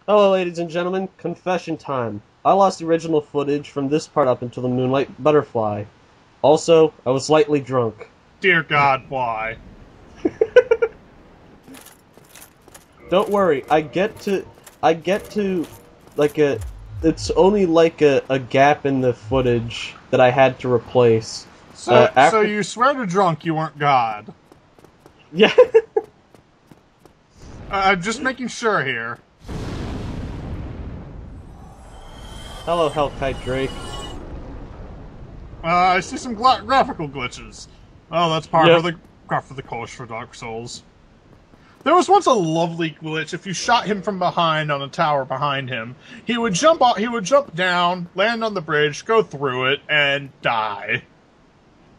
Hello, ladies and gentlemen. Confession time. I lost the original footage from this part up until the Moonlight Butterfly. Also, I was slightly drunk. Dear God, why? Don't worry, I get to, like it's only like a gap in the footage that I had to replace. So After, you swear to drunk you weren't God. yeah. I'm just making sure here. Hello, Hellkite Drake. I see some graphical glitches. Oh, that's Yep. part for the course for Dark Souls. There was once a lovely glitch. If you shot him from behind on a tower behind him, he would jump down, land on the bridge, go through it, and die.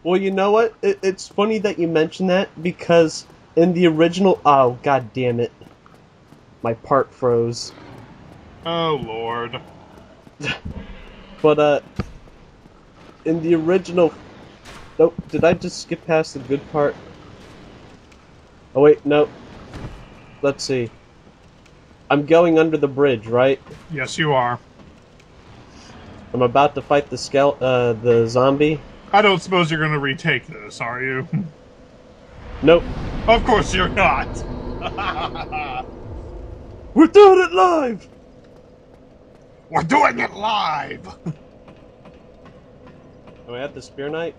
Well, you know what? It's funny that you mention that because in the original, oh god damn it, my part froze. Oh Lord. But in the original, nope. Did I just skip past the good part? Oh wait, nope. Let's see. I'm going under the bridge, right? Yes, you are. I'm about to fight the zombie. I don't suppose you're going to retake this, are you? Nope. Of course you're not. We're doing it live. We're doing it live. Am I at the Spear Knight?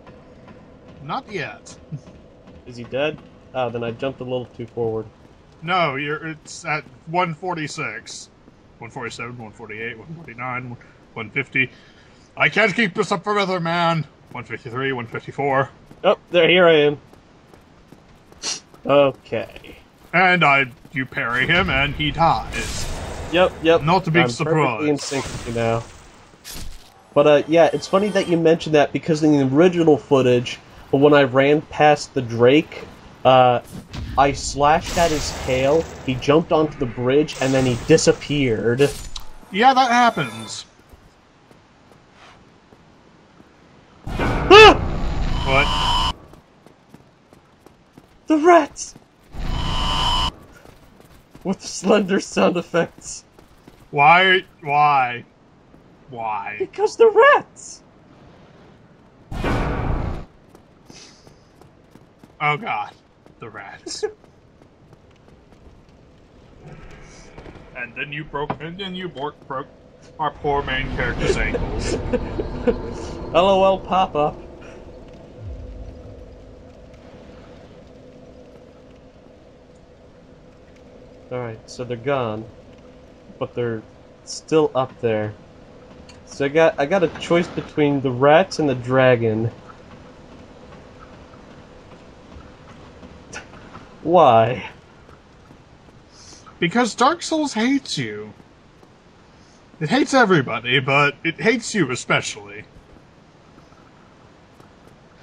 Not yet. Is he dead? Oh, then I jumped a little too forward. No, it's at 146. 147, 148, 149, 150. I can't keep this up forever, man. 153, 154. Oh, here I am. Okay. And you parry him and he dies. Yep. Not a big I'm perfectly in surprise. sync with you now. But yeah, it's funny that you mentioned that because in the original footage, when I ran past the Drake, I slashed at his tail, he jumped onto the bridge, and then he disappeared. Yeah, that happens. Ah! What? The rats! With slender sound effects. Why? Why? Because the rats! Oh god. The rats. And then you broke our poor main character's ankles. LOL pop-up. Alright, so they're gone. But they're still up there. So I got a choice between the rats and the dragon. Why? Because Dark Souls hates you. It hates everybody, but it hates you especially.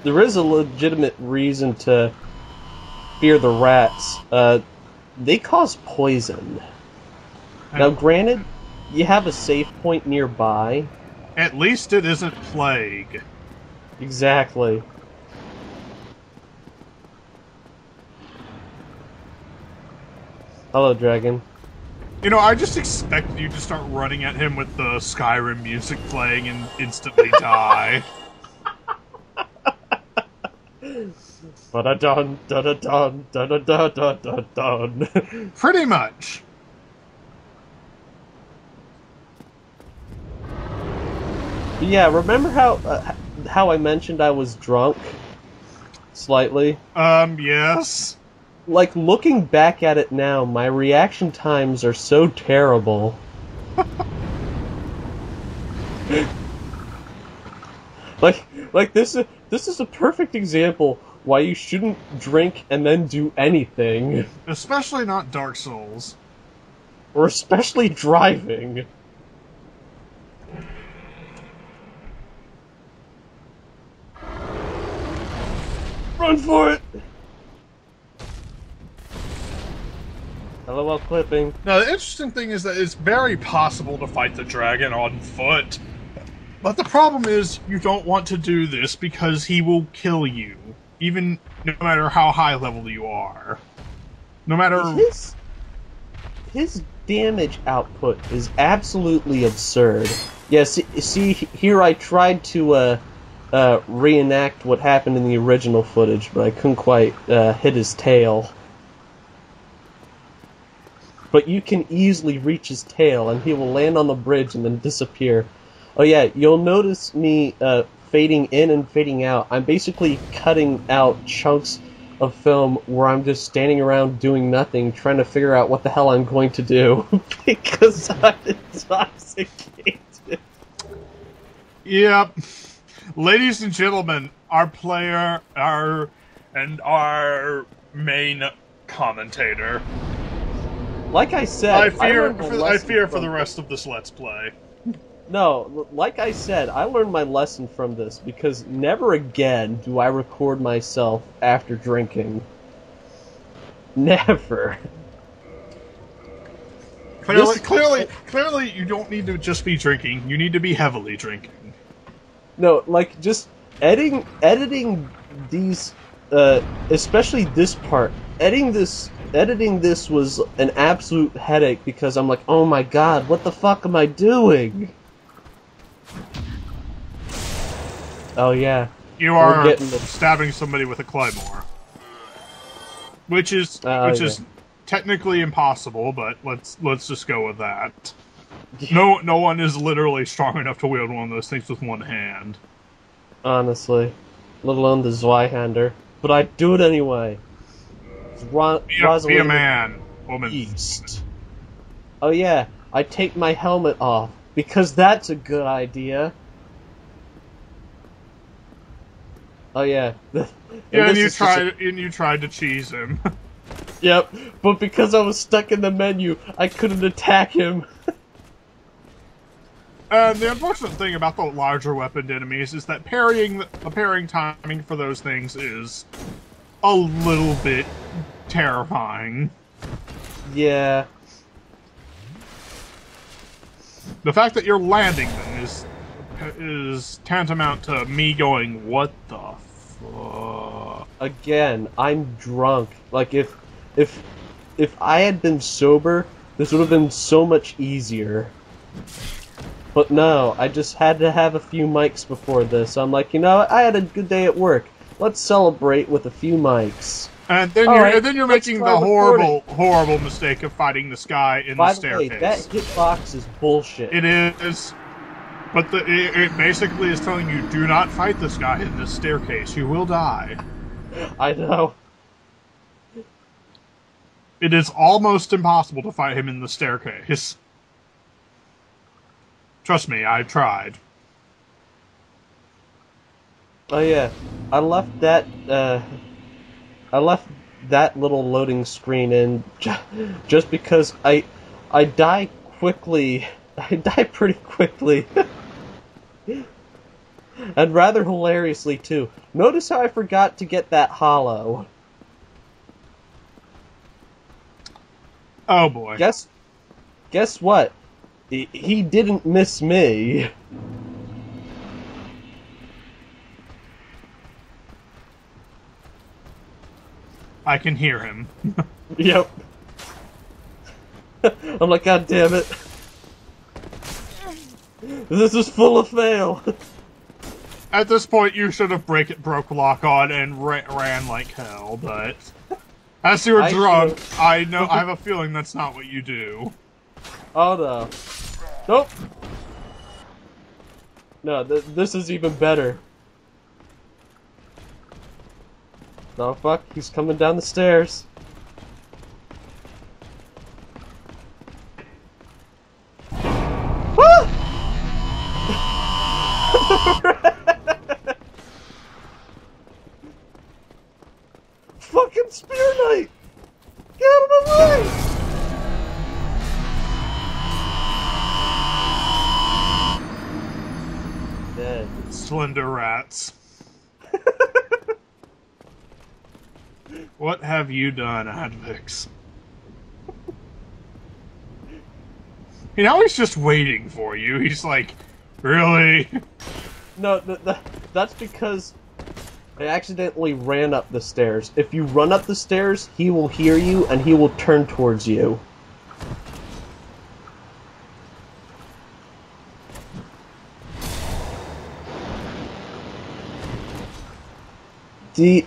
There is a legitimate reason to fear the rats. They cause poison. Now, granted, you have a safe point nearby. At least it isn't plague. Exactly. Hello, dragon. You know, I just expected you to start running at him with the Skyrim music playing and instantly die. Ba-da-dun, da-da-dun, da-da-da-da-da-dun. Pretty much. Yeah, remember how I mentioned I was drunk? Slightly? Yes. Like, looking back at it now, my reaction times are so terrible. like this is a perfect example why you shouldn't drink and then do anything. Especially not Dark Souls. Or especially driving. Run for it! LOL clipping. Now, the interesting thing is that it's very possible to fight the dragon on foot. But the problem is, you don't want to do this because he will kill you. Even no matter how high level you are. No matter... His damage output is absolutely absurd. Yeah, see here I tried to reenact what happened in the original footage, but I couldn't quite hit his tail. But you can easily reach his tail, and he will land on the bridge and then disappear. Oh yeah, you'll notice me fading in and fading out. I'm basically cutting out chunks of film where I'm just standing around doing nothing, trying to figure out what the hell I'm going to do, because I'm intoxicated. Yep. Ladies and gentlemen, our main commentator. Like I said, I fear for the this. rest of this Let's Play. No, like I said, I learned my lesson from this, because never again do I record myself after drinking. Never. Clearly, you don't need to just be drinking. You need to be heavily drinking. No, like, just editing these, especially this part, editing this was an absolute headache, because I'm like, oh my god, what the fuck am I doing? Oh yeah. You are stabbing somebody with a claymore. Which is technically impossible, but let's just go with that. No one is literally strong enough to wield one of those things with one hand. Honestly. Let alone the Zweihander. But I do it anyway. Be a man, woman. East. Oh yeah, I take my helmet off, because that's a good idea. Oh yeah. And you tried to cheese him. Yep, but because I was stuck in the menu, I couldn't attack him. And the unfortunate thing about the larger weaponed enemies is that the parrying timing for those things is a little bit terrifying. Yeah. The fact that you're landing them is tantamount to me going, what the fuck? Again, I'm drunk. Like, if I had been sober, this would have been so much easier. But no, I just had to have a few mics before this. I'm like, you know, I had a good day at work. Let's celebrate with a few mics. And then you're making the horrible mistake of fighting this guy in the staircase. By the way, that hitbox is bullshit. It is. But it basically is telling you, do not fight this guy in this staircase. You will die. I know. It is almost impossible to fight him in the staircase. Trust me, I've tried. Oh yeah, I left that little loading screen in just because I die quickly. I die pretty quickly. And rather hilariously too. Notice how I forgot to get that hollow. Oh boy. Guess what? He didn't miss me. I can hear him. Yep. I'm like, god damn it. This is full of fail. At this point, you should have broke lock on and ran like hell, but as you were drunk, I have a feeling that's not what you do. Oh no. Nope. No, this is even better. Oh fuck, he's coming down the stairs. Fucking Spear Knight! Get out of my way! Dead. Slender rats. What have you done, Advix? Now he's just waiting for you. He's like, really? No, that's because I accidentally ran up the stairs. If you run up the stairs, he will hear you and he will turn towards you. The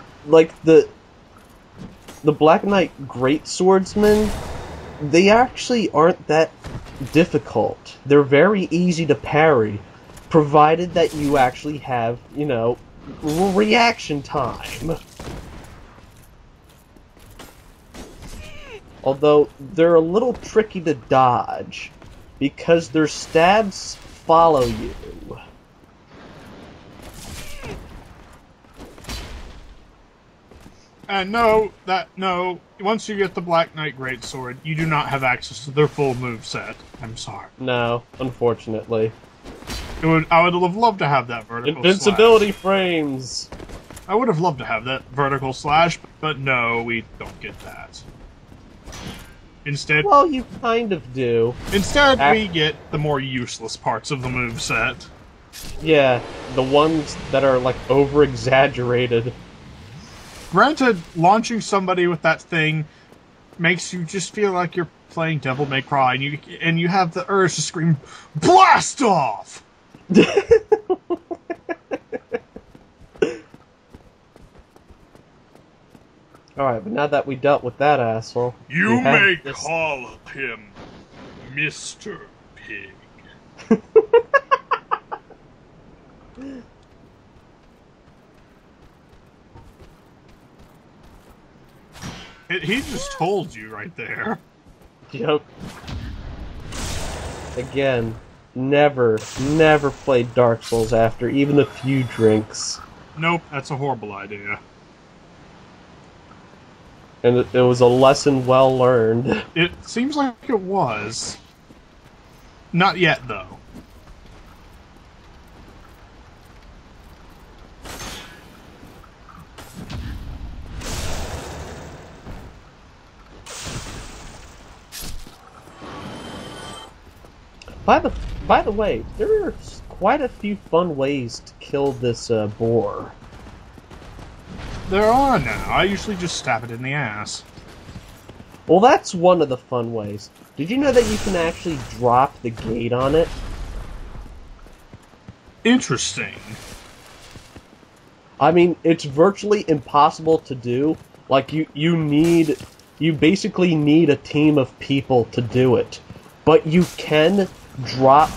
the Black Knight Great Swordsmen, they actually aren't that difficult. They're very easy to parry, provided that you actually have, reaction time. Although, they're a little tricky to dodge, because their stabs follow you. And no, once you get the Black Knight Greatsword, you do not have access to their full moveset. I'm sorry. No, unfortunately. I would have loved to have that vertical Invincibility slash. frames! I would have loved to have that vertical slash, but no, we don't get that. Instead, Well, you kind of do. Instead, we get the more useless parts of the moveset. Yeah, the ones that are, over-exaggerated. Granted, launching somebody with that thing makes you just feel like you're playing Devil May Cry, and you have the urge to scream, "Blast off!" Alright, but now that we dealt with that asshole... You may call him Mr. Pig. He just told you right there. Yep. Again, never played Dark Souls after even a few drinks. Nope, that's a horrible idea. And it was a lesson well learned. It seems like it was. Not yet, though. By the way, there are quite a few fun ways to kill this boar. There are now. I usually just stab it in the ass. Well, that's one of the fun ways. Did you know that you can actually drop the gate on it? Interesting. I mean, it's virtually impossible to do. Like, you basically need a team of people to do it. But you can drop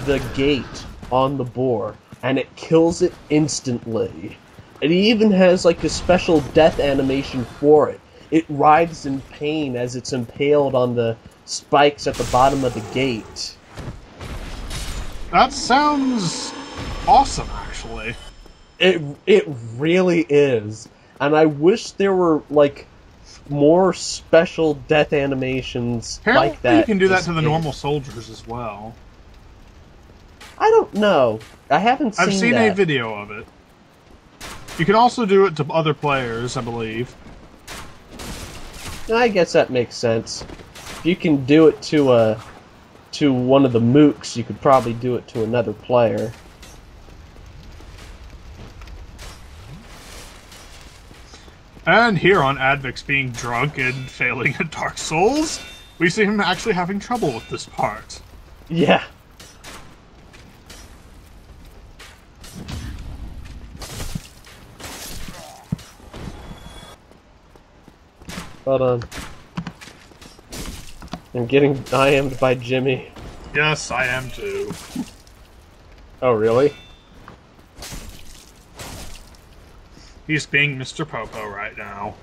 the gate on the boar, and it kills it instantly. It even has, a special death animation for it. It writhes in pain as it's impaled on the spikes at the bottom of the gate. That sounds awesome, actually. It really is. And I wish there were, more special death animations Apparently like that. you can do that to the normal soldiers as well. I don't know. I haven't seen that. I've seen a video of it. You can also do it to other players, I believe. I guess that makes sense. If you can do it to one of the mooks, you could probably do it to another player. And here on Advix being drunk and failing at Dark Souls, we see him actually having trouble with this part. Yeah. Hold on. I'm getting IM'd by Jimmy. Yes, I am too. Oh, really? He's being Mr. Popo right now.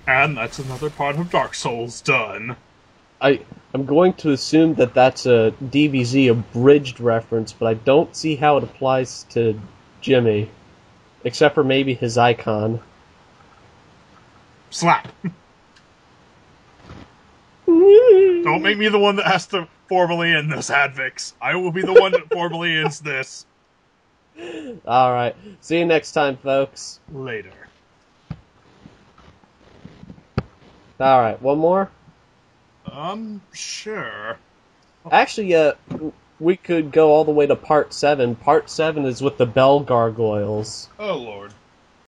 And that's another part of Dark Souls done. I'm going to assume that that's a DBZ abridged reference, but I don't see how it applies to Jimmy. Except for maybe his icon. Slap! Don't make me the one that has to formally end this, Advix. I will be the one that formally ends this. Alright. See you next time, folks. Later. Alright, one more? Sure. Actually, we could go all the way to Part 7. Part 7 is with the Bell Gargoyles. Oh, Lord.